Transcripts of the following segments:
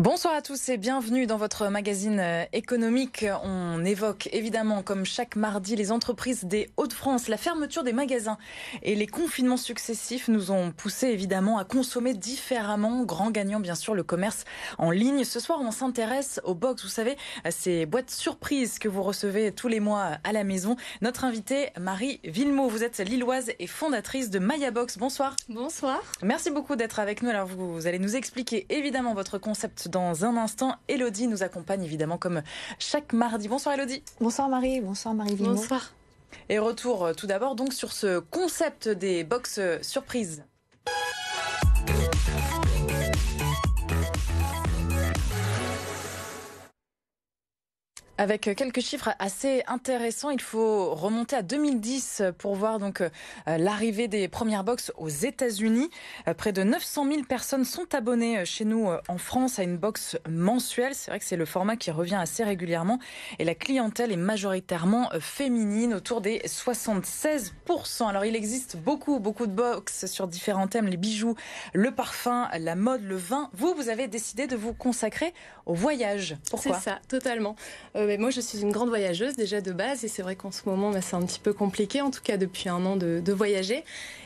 Bonsoir à tous et bienvenue dans votre magazine économique. On évoque évidemment, comme chaque mardi, les entreprises des Hauts-de-France. La fermeture des magasins et les confinements successifs nous ont poussé évidemment à consommer différemment. Grand gagnant, bien sûr, le commerce en ligne. Ce soir, on s'intéresse aux box. Vous savez, ces boîtes surprises que vous recevez tous les mois à la maison. Notre invitée, Marie Villemot. Vous êtes lilloise et fondatrice de Maya Box. Bonsoir. Bonsoir. Merci beaucoup d'être avec nous. Alors, vous allez nous expliquer évidemment votre concept dans un instant. Elodie nous accompagne évidemment comme chaque mardi. Bonsoir Elodie. Bonsoir Marie, bonsoir Marie Villemot. Bonsoir. Et retour tout d'abord donc sur ce concept des box surprises. Avec quelques chiffres assez intéressants, il faut remonter à 2010 pour voir donc l'arrivée des premières box aux États-Unis. Près de 900 000 personnes sont abonnées chez nous en France à une box mensuelle. C'est vrai que c'est le format qui revient assez régulièrement et la clientèle est majoritairement féminine, autour des 76%. Alors il existe beaucoup de box sur différents thèmes, les bijoux, le parfum, la mode, le vin. Vous avez décidé de vous consacrer au voyage. Pourquoi ? C'est ça, totalement. Moi, je suis une grande voyageuse déjà de base et c'est vrai qu'en ce moment, c'est un petit peu compliqué, en tout cas depuis un an, de voyager.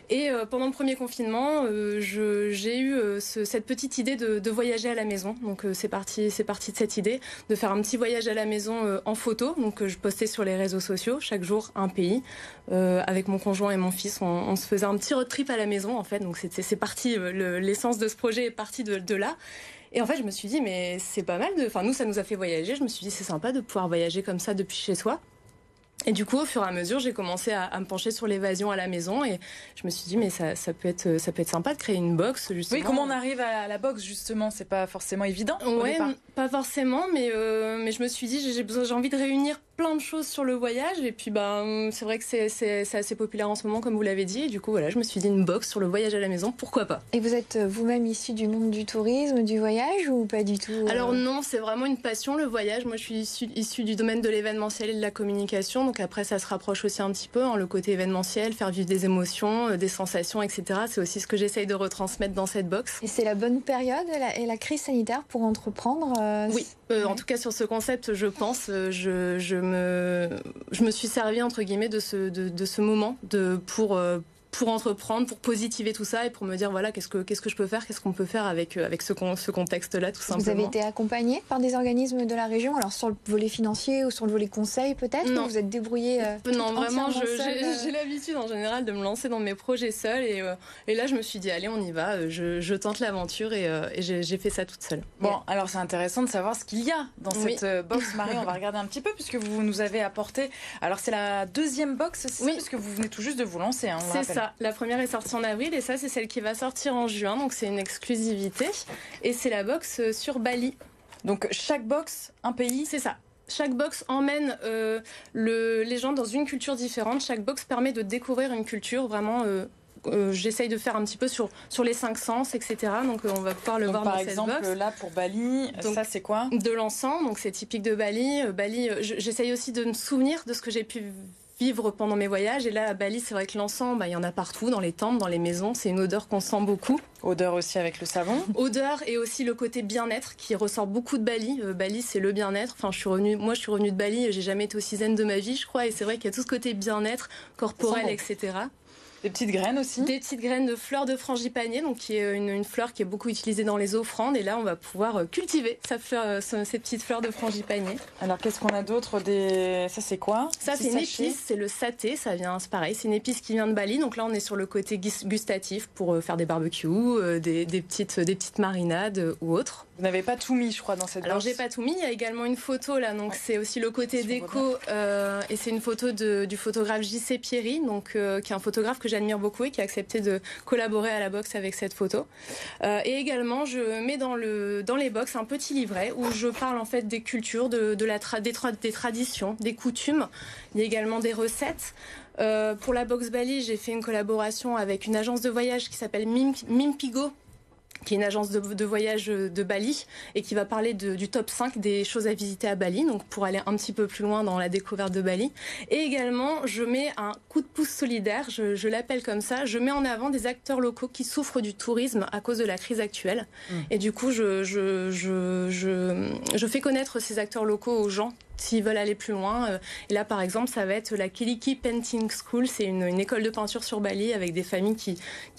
Et pendant le premier confinement, j'ai eu cette petite idée de voyager à la maison. Donc c'est parti de cette idée de faire un petit voyage à la maison en photo. Donc je postais sur les réseaux sociaux chaque jour un pays. Avec mon conjoint et mon fils, on se faisait un petit road trip à la maison en fait. Donc c'est parti, l'essence de ce projet est partie de là. Et en fait, je me suis dit, mais c'est pas mal nous, ça nous a fait voyager. Je me suis dit, c'est sympa de pouvoir voyager comme ça depuis chez soi. Et du coup, au fur et à mesure, j'ai commencé à me pencher sur l'évasion à la maison et je me suis dit, mais ça peut être sympa de créer une box, justement. Oui, comment on arrive à la box, justement? C'est pas forcément évident au Ouais, départ. pas forcément, mais je me suis dit, j'ai envie de réunir plein de choses sur le voyage et puis c'est vrai que c'est assez populaire en ce moment, comme vous l'avez dit. Et du coup, voilà, je me suis dit une box sur le voyage à la maison, pourquoi pas. Et vous êtes vous-même issu du monde du tourisme, du voyage ou pas du tout Alors non, c'est vraiment une passion, le voyage. Moi, je suis issue du domaine de l'événementiel et de la communication. Donc après, ça se rapproche aussi un petit peu, le côté événementiel, faire vivre des émotions, des sensations, etc. C'est aussi ce que j'essaye de retransmettre dans cette box. Et c'est la bonne période et la crise sanitaire pour entreprendre Oui, en tout cas sur ce concept, je pense. Je me suis servi entre guillemets de ce moment pour entreprendre, pour positiver tout ça et pour me dire voilà qu'est-ce que je peux faire, qu'est-ce qu'on peut faire avec ce contexte-là tout simplement. Vous avez été accompagné par des organismes de la région, alors sur le volet financier ou sur le volet conseil peut-être, ou vous êtes débrouillé Non, vraiment, j'ai l'habitude en général de me lancer dans mes projets seule et là je me suis dit allez on y va, je tente l'aventure et j'ai fait ça toute seule. Bon, alors c'est intéressant de savoir ce qu'il y a dans cette box, Marie. On va regarder un petit peu puisque vous nous avez apporté. Alors c'est la deuxième box, c'est ça, puisque vous venez tout juste de vous lancer. C'est ça. La première est sortie en avril et ça c'est celle qui va sortir en juin, donc c'est une exclusivité et c'est la box sur Bali. Donc chaque box, un pays. C'est ça. Chaque box emmène les gens dans une culture différente. Chaque box permet de découvrir une culture vraiment. J'essaye de faire un petit peu sur les 5 sens, etc. Donc on va pouvoir le voir dans cette box. Par exemple, là pour Bali, donc, ça c'est quoi? De l'encens, donc c'est typique de Bali. Bali, j'essaye aussi de me souvenir de ce que j'ai pu vivre pendant mes voyages. Et là, à Bali, c'est vrai que l'encens, il y en a partout, dans les temples, dans les maisons. C'est une odeur qu'on sent beaucoup. Odeur aussi avec le savon. Odeur et aussi le côté bien-être qui ressort beaucoup de Bali. Bali, c'est le bien-être. Enfin, je suis revenue de Bali. J'ai jamais été aussi zen de ma vie, je crois. Et c'est vrai qu'il y a tout ce côté bien-être corporel, etc. Des petites graines aussi. Des petites graines de fleurs de frangipanier, donc qui est une fleur qui est beaucoup utilisée dans les offrandes. Et là, on va pouvoir cultiver ces petites fleurs de frangipanier. Alors, qu'est-ce qu'on a d'autre? Ça, c'est quoi? Ça, c'est une épice, c'est le saté. C'est pareil, c'est une épice qui vient de Bali. Donc là, on est sur le côté gustatif pour faire des barbecues, des petites marinades ou autres. Vous n'avez pas tout mis, je crois, dans cette box. Alors, j'ai pas tout mis. Il y a également une photo là, donc c'est aussi le côté déco. Et c'est une photo du photographe J.C. Pierry, donc qui est un photographe que j'admire beaucoup et qui a accepté de collaborer à la box avec cette photo. Et également, je mets dans les box un petit livret où je parle en fait des cultures, des traditions, des coutumes. Il y a également des recettes. Pour la box Bali, j'ai fait une collaboration avec une agence de voyage qui s'appelle Mimpigo, qui est une agence de voyage de Bali et qui va parler du top 5 des choses à visiter à Bali, donc pour aller un petit peu plus loin dans la découverte de Bali. Et également, je mets un coup de pouce solidaire, je l'appelle comme ça, je mets en avant des acteurs locaux qui souffrent du tourisme à cause de la crise actuelle. Et du coup, je fais connaître ces acteurs locaux aux gens s'ils veulent aller plus loin. Et là, par exemple, ça va être la Kiliki Painting School. C'est une école de peinture sur Bali avec des familles qui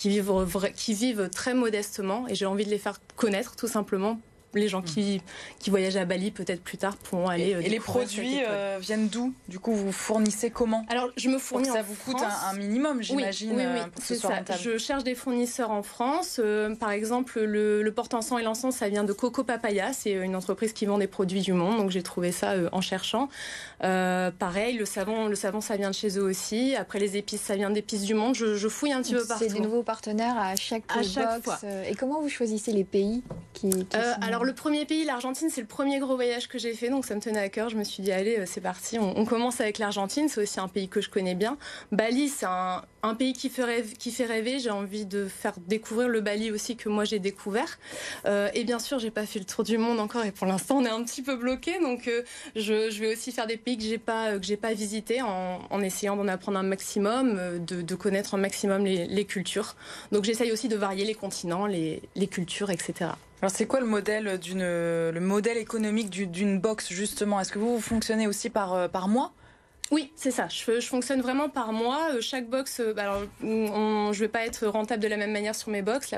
vivent très modestement. Et j'ai envie de les faire connaître, tout simplement. Les gens qui voyagent à Bali, peut-être plus tard, pourront aller. Et les produits viennent d'où? Du coup, vous fournissez comment? Alors, je me fournis ça vous coûte un minimum, j'imagine, oui, pour que ce soit rentable. Je cherche des fournisseurs en France. Par exemple, le porte-encens et l'encens, ça vient de Coco Papaya. C'est une entreprise qui vend des produits du monde. Donc, j'ai trouvé ça en cherchant. Pareil, le savon, ça vient de chez eux aussi. Après, les épices, ça vient d'épices du monde. Je fouille un petit peu partout. C'est des nouveaux partenaires à chaque box. Fois. Et comment vous choisissez les pays qui sont... Alors, le premier pays, l'Argentine, c'est le premier gros voyage que j'ai fait, donc ça me tenait à cœur. Je me suis dit, allez, c'est parti, on commence avec l'Argentine, c'est aussi un pays que je connais bien. Bali, c'est un pays qui fait rêver. J'ai envie de faire découvrir le Bali aussi que moi j'ai découvert. Et bien sûr, j'ai pas fait le tour du monde encore, et pour l'instant, on est un petit peu bloqué. Donc, je vais aussi faire des pays que j'ai pas visités en essayant d'en apprendre un maximum, de connaître un maximum les cultures. Donc, j'essaye aussi de varier les continents, les cultures, etc. Alors c'est quoi le modèle économique d'une box justement? Est-ce que vous fonctionnez aussi par mois? Oui, c'est ça. Je fonctionne vraiment par mois. Chaque box, je vais pas être rentable de la même manière sur mes box.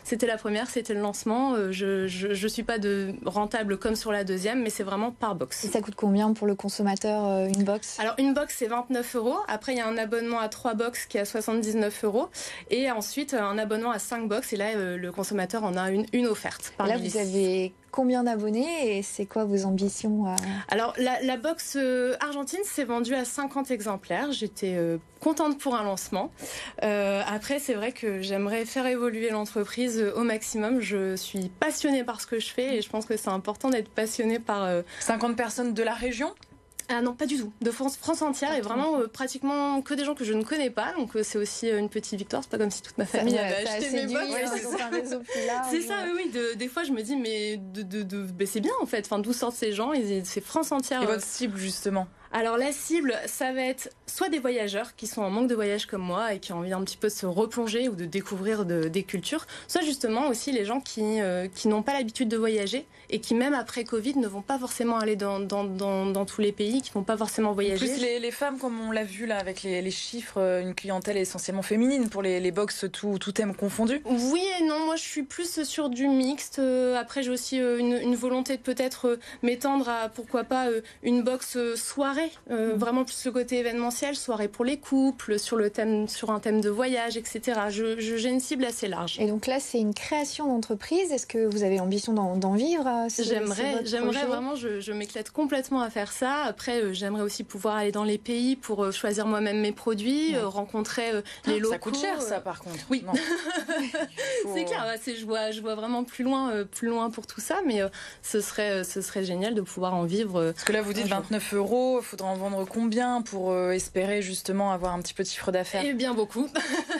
C'était le lancement. Je suis pas rentable comme sur la deuxième, mais c'est vraiment par box. Et ça coûte combien pour le consommateur, une box? Alors une box, c'est 29 €. Après, il y a un abonnement à 3 box qui est à 79 €. Et ensuite, un abonnement à 5 box. Et là, le consommateur en a une offerte. Là, vous avez combien d'abonnés et c'est quoi vos ambitions? Alors, la box argentine s'est vendue à 50 exemplaires. J'étais contente pour un lancement. Après, c'est vrai que j'aimerais faire évoluer l'entreprise au maximum. Je suis passionnée par ce que je fais et je pense que c'est important d'être passionnée par... 50 personnes de la région? Ah non, pas du tout. De France entière et vraiment pratiquement que des gens que je ne connais pas. Donc c'est aussi une petite victoire. C'est pas comme si toute ma famille avait acheté mes box. C'est ça, oui. Des fois, je me dis, mais c'est bien en fait. Enfin, d'où sortent ces gens? C'est France entière. Et votre cible justement? Alors la cible, ça va être soit des voyageurs qui sont en manque de voyage comme moi et qui ont envie un petit peu de se replonger ou de découvrir des cultures, soit justement aussi les gens qui n'ont pas l'habitude de voyager et qui même après Covid ne vont pas forcément aller dans tous les pays, qui vont pas forcément voyager. En plus les femmes, comme on l'a vu là avec les chiffres, une clientèle essentiellement féminine pour les box tout thème confondu. Oui et non, moi je suis plus sur du mixte. Après j'ai aussi une volonté de peut-être m'étendre à pourquoi pas une box soirée. Vraiment plus le côté événementiel, soirée pour les couples, sur un thème de voyage, etc. J'ai une cible assez large. Et donc là, c'est une création d'entreprise. Est-ce que vous avez l'ambition d'en vivre? J'aimerais vraiment, je m'éclate complètement à faire ça. Après, j'aimerais aussi pouvoir aller dans les pays pour choisir moi-même mes produits, rencontrer les locaux. Ça coûte cher, ça, par contre. Oui, c'est clair. Je vois vraiment plus loin pour tout ça, mais ce serait génial de pouvoir en vivre. Parce que là, vous dites 29 €. Il faudra en vendre combien pour espérer justement avoir un petit peu de chiffre d'affaires? Eh bien beaucoup.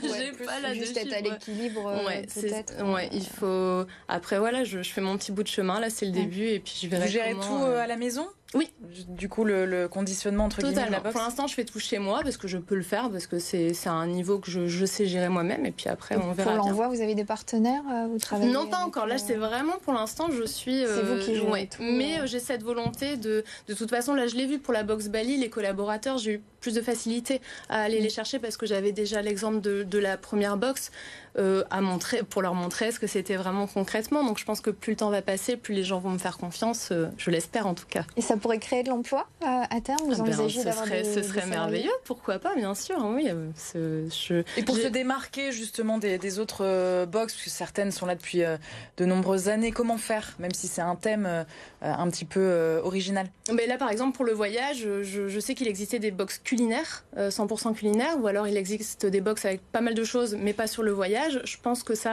J'ai pas là juste être à l'équilibre peut-être. Ouais, il faut. Après voilà, je fais mon petit bout de chemin. Là, c'est le début et puis je verrai. Vous gérez tout à la maison? Oui. Du coup, le conditionnement entre guillemets de la box. Pour l'instant, je fais tout chez moi parce que je peux le faire, parce que c'est un niveau que je sais gérer moi-même. Et puis après, on verra. Pour l'envoi, vous avez des partenaires? Vous travaillez? Non, pas encore. Là, c'est vraiment pour l'instant, je suis. C'est vous qui jouez tout. Mais j'ai cette volonté de toute façon, là, je l'ai vu pour la box Bali, les collaborateurs, j'ai eu plus de facilité à aller les chercher parce que j'avais déjà l'exemple de la première box à montrer, pour leur montrer ce que c'était vraiment concrètement. Donc, je pense que plus le temps va passer, plus les gens vont me faire confiance. Je l'espère en tout cas. Et ça pourrait créer de l'emploi à terme? Vous envisagez d'avoir ce serait merveilleux, pourquoi pas, bien sûr. Oui, Et pour se démarquer justement des autres box, parce que certaines sont là depuis de nombreuses années, comment faire, même si c'est un thème un petit peu original? Mais là, par exemple, pour le voyage, je sais qu'il existait des box culinaires, 100% culinaires, ou alors il existe des box avec pas mal de choses, mais pas sur le voyage. Je pense que c'est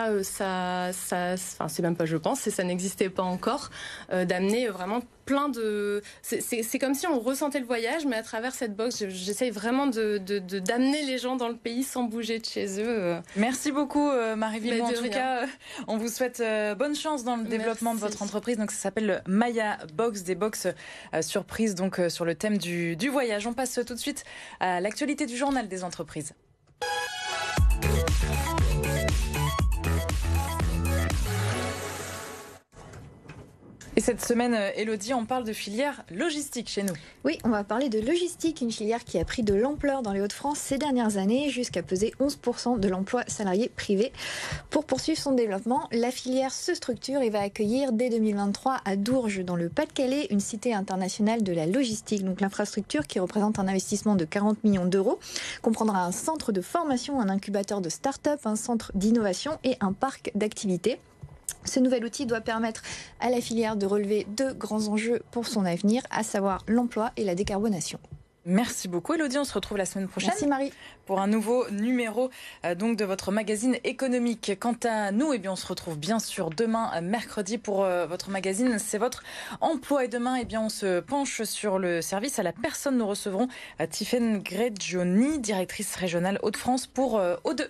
même pas je pense, ça n'existait pas encore, d'amener vraiment plein de... C'est comme si on ressentait le voyage, mais à travers cette box, j'essaye vraiment d'amener les gens dans le pays sans bouger de chez eux. Merci beaucoup Marie Villemot. En tout cas, on vous souhaite bonne chance dans le développement de votre entreprise. Donc ça s'appelle Maya Box, des box surprises donc sur le thème du voyage. On passe tout de suite à l'actualité du journal des entreprises. Et cette semaine, Élodie, on parle de filière logistique chez nous. Oui, on va parler de logistique, une filière qui a pris de l'ampleur dans les Hauts-de-France ces dernières années, jusqu'à peser 11% de l'emploi salarié privé. Pour poursuivre son développement, la filière se structure et va accueillir dès 2023 à Dourges, dans le Pas-de-Calais, une cité internationale de la logistique. Donc l'infrastructure, qui représente un investissement de 40 millions d'euros, comprendra un centre de formation, un incubateur de start-up, un centre d'innovation et un parc d'activités. Ce nouvel outil doit permettre à la filière de relever deux grands enjeux pour son avenir, à savoir l'emploi et la décarbonation. Merci beaucoup Élodie, on se retrouve la semaine prochaine. Merci Marie. Pour un nouveau numéro donc de votre magazine économique. Quant à nous, on se retrouve bien sûr demain mercredi pour votre magazine C'est votre emploi. Et demain, on se penche sur le service à la personne. Nous recevrons Tiffaine Gregioni, directrice régionale Hauts-de-France pour O2.